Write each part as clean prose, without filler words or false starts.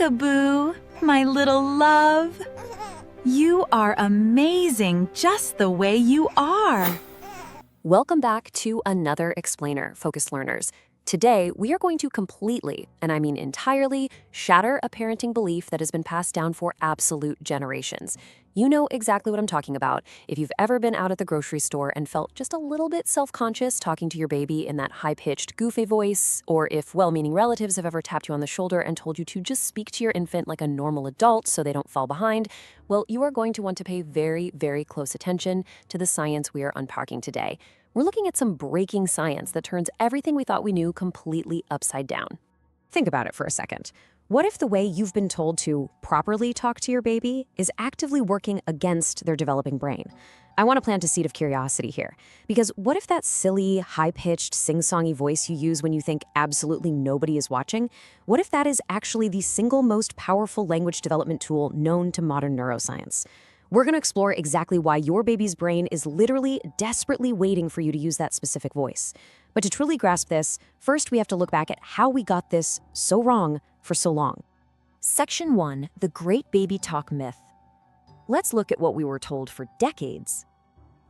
Peekaboo, my little love. You are amazing just the way you are. Welcome back to another Explainer, focused learners. Today, we are going to completely, and I mean entirely, shatter a parenting belief that has been passed down for absolute generations. You know exactly what I'm talking about if you've ever been out at the grocery store and felt just a little bit self-conscious talking to your baby in that high-pitched, goofy voice, or if well-meaning relatives have ever tapped you on the shoulder and told you to just speak to your infant like a normal adult so they don't fall behind. Well, you are going to want to pay very, very close attention to the science we are unpacking today. We're looking at some breaking science that turns everything we thought we knew completely upside down. Think about it for a second. What if the way you've been told to properly talk to your baby is actively working against their developing brain? I want to plant a seed of curiosity here, because what if that silly, high-pitched, sing-songy voice you use when you think absolutely nobody is watching, what if that is actually the single most powerful language development tool known to modern neuroscience? We're going to explore exactly why your baby's brain is literally desperately waiting for you to use that specific voice. But to truly grasp this, first we have to look back at how we got this so wrong for so long. Section 1, the Great Baby Talk Myth. Let's look at what we were told for decades.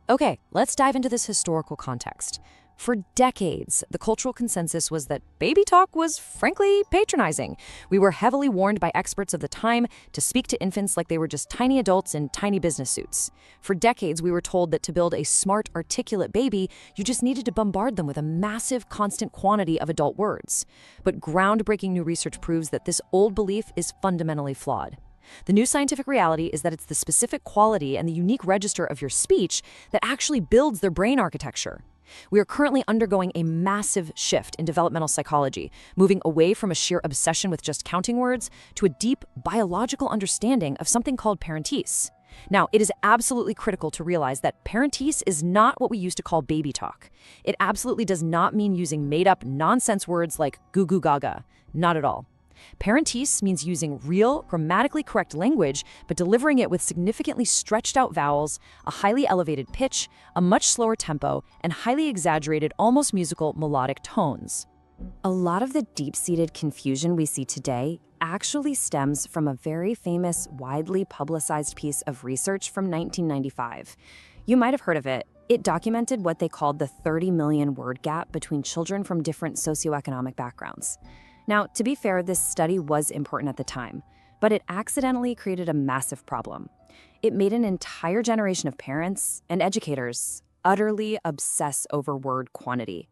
Okay, let's dive into this historical context. For decades, the cultural consensus was that baby talk was, frankly, patronizing. We were heavily warned by experts of the time to speak to infants like they were just tiny adults in tiny business suits. For decades, we were told that to build a smart, articulate baby, you just needed to bombard them with a massive, constant quantity of adult words. But groundbreaking new research proves that this old belief is fundamentally flawed. The new scientific reality is that it's the specific quality and the unique register of your speech that actually builds their brain architecture. We are currently undergoing a massive shift in developmental psychology, moving away from a sheer obsession with just counting words to a deep biological understanding of something called parentese. Now, it is absolutely critical to realize that parentese is not what we used to call baby talk. It absolutely does not mean using made-up nonsense words like goo goo gaga. Not at all. Parentese means using real, grammatically correct language, but delivering it with significantly stretched out vowels, a highly elevated pitch, a much slower tempo, and highly exaggerated, almost musical melodic tones. A lot of the deep-seated confusion we see today actually stems from a very famous, widely publicized piece of research from 1995. You might have heard of it. It documented what they called the 30 million word gap between children from different socioeconomic backgrounds. Now, to be fair, this study was important at the time, but it accidentally created a massive problem. It made an entire generation of parents and educators utterly obsess over word quantity.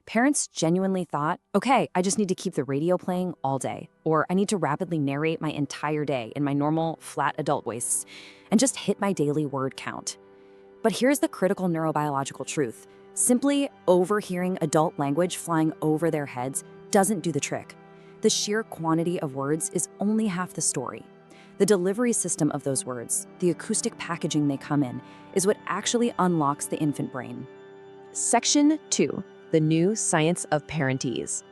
Parents genuinely thought, okay, I just need to keep the radio playing all day, or I need to rapidly narrate my entire day in my normal, flat adult voice, and just hit my daily word count. But here's the critical neurobiological truth. Simply overhearing adult language flying over their heads doesn't do the trick. The sheer quantity of words is only half the story. The delivery system of those words, the acoustic packaging they come in, is what actually unlocks the infant brain. Section 2, the new science of parentese.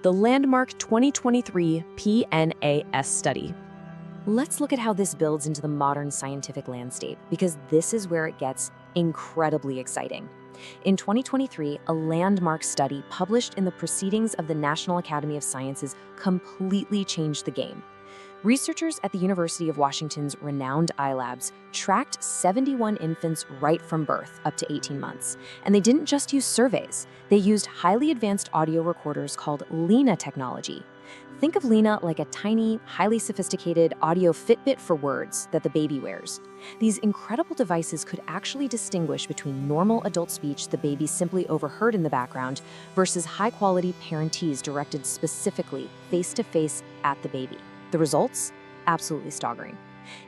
The landmark 2023 PNAS study. Let's look at how this builds into the modern scientific landscape, because this is where it gets incredibly exciting. In 2023, a landmark study published in the Proceedings of the National Academy of Sciences completely changed the game. Researchers at the University of Washington's renowned iLabs tracked 71 infants right from birth up to 18 months. And they didn't just use surveys. They used highly advanced audio recorders called LENA Technology. Think of LENA like a tiny, highly sophisticated audio Fitbit for words that the baby wears. These incredible devices could actually distinguish between normal adult speech the baby simply overheard in the background versus high-quality parentese directed specifically face-to-face at the baby. The results? Absolutely staggering.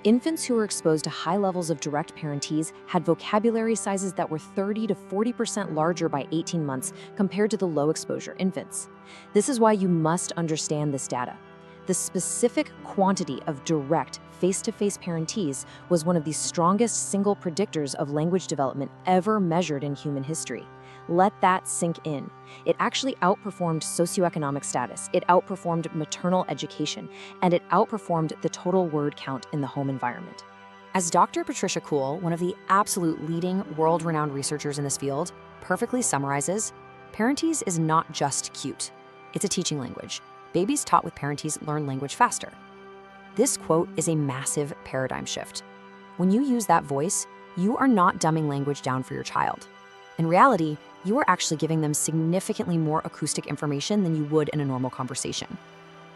Infants who were exposed to high levels of direct parentese had vocabulary sizes that were 30 to 40% larger by 18 months compared to the low-exposure infants. This is why you must understand this data. The specific quantity of direct face-to-face parentese was one of the strongest single predictors of language development ever measured in human history. Let that sink in. It actually outperformed socioeconomic status, it outperformed maternal education, and it outperformed the total word count in the home environment. As Dr. Patricia Kuhl, one of the absolute leading world-renowned researchers in this field, perfectly summarizes, parentese is not just cute. It's a teaching language. Babies taught with parentese learn language faster. This quote is a massive paradigm shift. When you use that voice, you are not dumbing language down for your child. In reality, you are actually giving them significantly more acoustic information than you would in a normal conversation.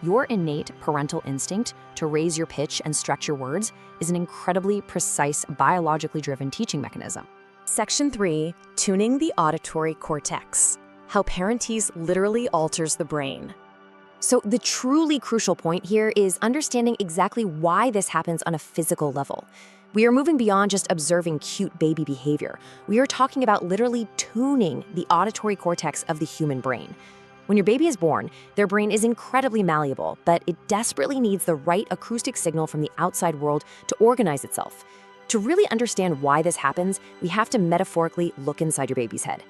Your innate parental instinct to raise your pitch and stretch your words is an incredibly precise, biologically driven teaching mechanism. Section 3, Tuning the Auditory Cortex. How Parentese literally alters the brain. So the truly crucial point here is understanding exactly why this happens on a physical level. We are moving beyond just observing cute baby behavior. We are talking about literally tuning the auditory cortex of the human brain. When your baby is born, their brain is incredibly malleable, but it desperately needs the right acoustic signal from the outside world to organize itself. To really understand why this happens, we have to metaphorically look inside your baby's head.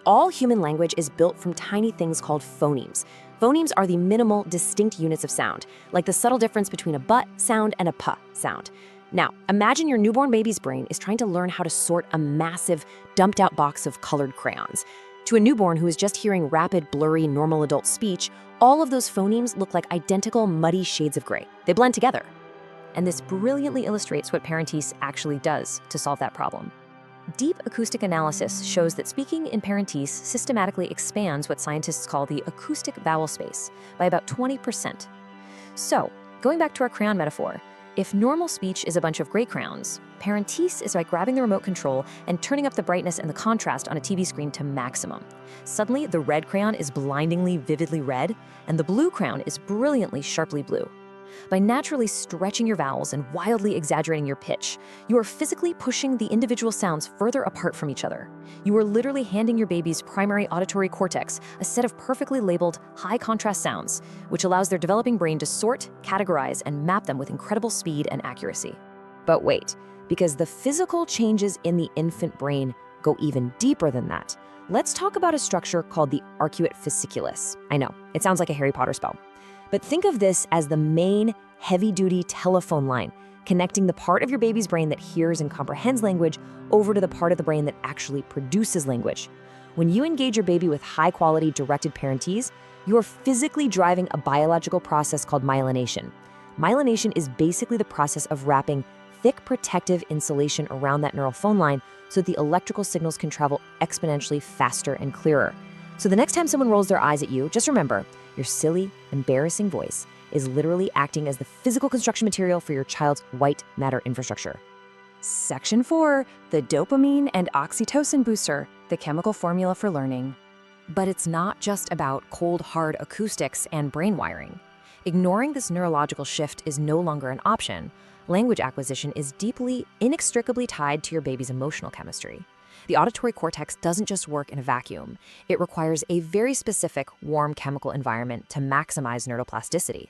All human language is built from tiny things called phonemes. Phonemes are the minimal, distinct units of sound, like the subtle difference between a but sound and a p sound. Now, imagine your newborn baby's brain is trying to learn how to sort a massive, dumped-out box of colored crayons. To a newborn who is just hearing rapid, blurry, normal adult speech, all of those phonemes look like identical, muddy shades of gray. They blend together. And this brilliantly illustrates what Parentese actually does to solve that problem. Deep acoustic analysis shows that speaking in Parentese systematically expands what scientists call the acoustic vowel space by about 20%. So, going back to our crayon metaphor, if normal speech is a bunch of gray crayons, Parentese is like grabbing the remote control and turning up the brightness and the contrast on a TV screen to maximum. Suddenly, the red crayon is blindingly, vividly red, and the blue crayon is brilliantly, sharply blue. By naturally stretching your vowels and wildly exaggerating your pitch, you are physically pushing the individual sounds further apart from each other. You are literally handing your baby's primary auditory cortex a set of perfectly labeled, high-contrast sounds, which allows their developing brain to sort, categorize, and map them with incredible speed and accuracy. But wait, because the physical changes in the infant brain go even deeper than that, let's talk about a structure called the Arcuate Fasciculus. I know, it sounds like a Harry Potter spell. But think of this as the main, heavy-duty telephone line, connecting the part of your baby's brain that hears and comprehends language over to the part of the brain that actually produces language. When you engage your baby with high-quality directed Parentese, you are physically driving a biological process called myelination. Myelination is basically the process of wrapping thick protective insulation around that neural phone line so that the electrical signals can travel exponentially faster and clearer. So the next time someone rolls their eyes at you, just remember, your silly, embarrassing voice is literally acting as the physical construction material for your child's white matter infrastructure. Section 4, the dopamine and oxytocin booster, the chemical formula for learning. But it's not just about cold, hard acoustics and brain wiring. Ignoring this neurological shift is no longer an option. Language acquisition is deeply, inextricably tied to your baby's emotional chemistry. The auditory cortex doesn't just work in a vacuum. It requires a very specific, warm chemical environment to maximize neuroplasticity.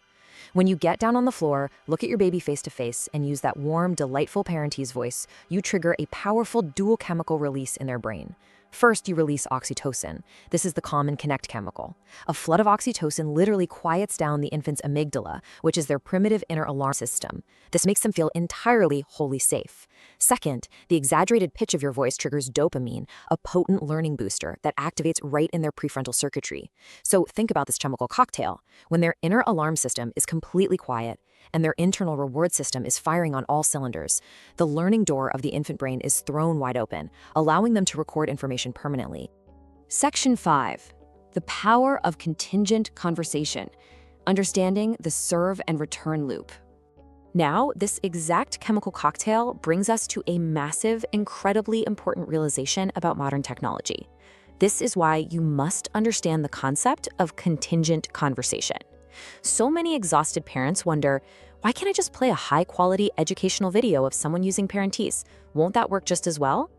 When you get down on the floor, look at your baby face to face, and use that warm, delightful Parentese voice, you trigger a powerful dual chemical release in their brain. First, you release oxytocin. This is the calm and connect chemical. A flood of oxytocin literally quiets down the infant's amygdala, which is their primitive inner alarm system. This makes them feel entirely wholly safe. Second, the exaggerated pitch of your voice triggers dopamine, a potent learning booster that activates right in their prefrontal circuitry. So think about this chemical cocktail. When their inner alarm system is completely quiet, and their internal reward system is firing on all cylinders, the learning door of the infant brain is thrown wide open, allowing them to record information permanently. Section 5. The power of contingent conversation. Understanding the serve and return loop. Now, this exact chemical cocktail brings us to a massive, incredibly important realization about modern technology. This is why you must understand the concept of contingent conversation. So many exhausted parents wonder, why can't I just play a high-quality educational video of someone using Parentese? Won't that work just as well?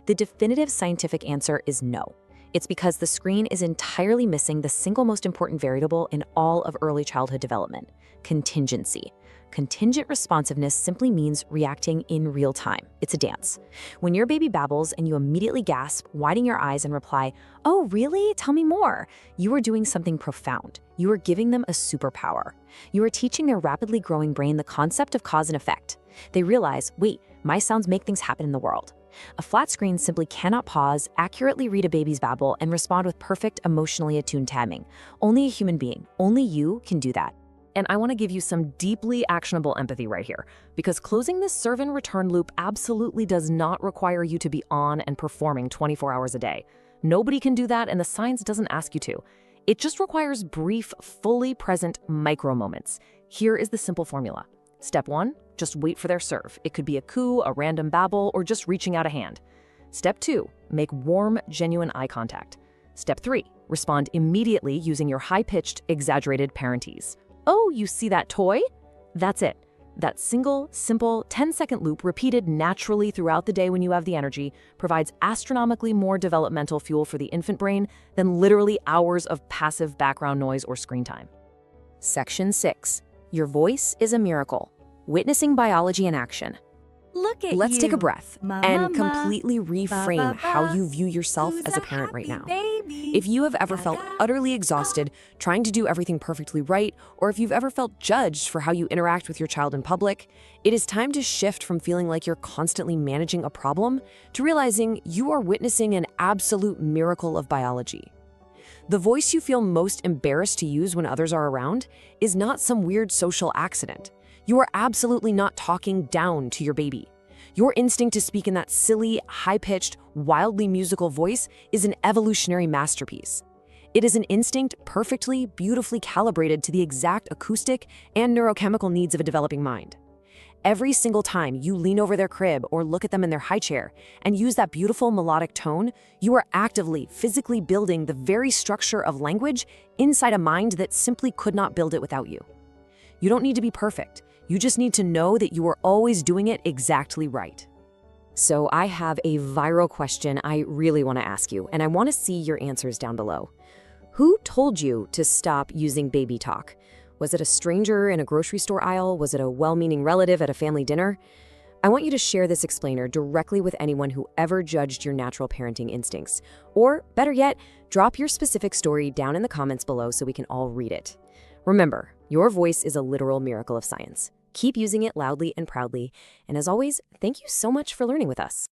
The definitive scientific answer is no. It's because the screen is entirely missing the single most important variable in all of early childhood development: contingency. Contingent responsiveness simply means reacting in real time. It's a dance. When your baby babbles and you immediately gasp, widen your eyes and reply, "Oh, really? Tell me more," you are doing something profound. You are giving them a superpower. You are teaching their rapidly growing brain the concept of cause and effect. They realize, wait, my sounds make things happen in the world. A flat screen simply cannot pause, accurately read a baby's babble, and respond with perfect, emotionally attuned timing. Only a human being, only you, can do that. And I want to give you some deeply actionable empathy right here, because closing this serve and return loop absolutely does not require you to be on and performing 24 hours a day. Nobody can do that, and the science doesn't ask you to. It just requires brief, fully present micro moments. Here is the simple formula. Step 1, just wait for their serve. It could be a coo, a random babble, or just reaching out a hand. Step 2, make warm, genuine eye contact. Step 3, respond immediately using your high-pitched, exaggerated parentese. Oh, you see that toy? That's it. That single, simple, 10-second loop repeated naturally throughout the day when you have the energy provides astronomically more developmental fuel for the infant brain than literally hours of passive background noise or screen time. Section 6. Your voice is a miracle. Witnessing biology in action. Look at Let's you. take a breath and Mama, completely reframe how you view yourself who's as a parent right happy now. baby? If you have ever felt utterly exhausted trying to do everything perfectly right, or if you've ever felt judged for how you interact with your child in public, it is time to shift from feeling like you're constantly managing a problem to realizing you are witnessing an absolute miracle of biology. The voice you feel most embarrassed to use when others are around is not some weird social accident. You are absolutely not talking down to your baby. Your instinct to speak in that silly, high-pitched, wildly musical voice is an evolutionary masterpiece. It is an instinct perfectly, beautifully calibrated to the exact acoustic and neurochemical needs of a developing mind. Every single time you lean over their crib or look at them in their high chair and use that beautiful melodic tone, you are actively, physically building the very structure of language inside a mind that simply could not build it without you. You don't need to be perfect. You just need to know that you are always doing it exactly right. So I have a viral question I really want to ask you, and I want to see your answers down below. Who told you to stop using baby talk? Was it a stranger in a grocery store aisle? Was it a well-meaning relative at a family dinner? I want you to share this explainer directly with anyone who ever judged your natural parenting instincts. Or, better yet, drop your specific story down in the comments below so we can all read it. Remember, your voice is a literal miracle of science. Keep using it loudly and proudly. And as always, thank you so much for learning with us.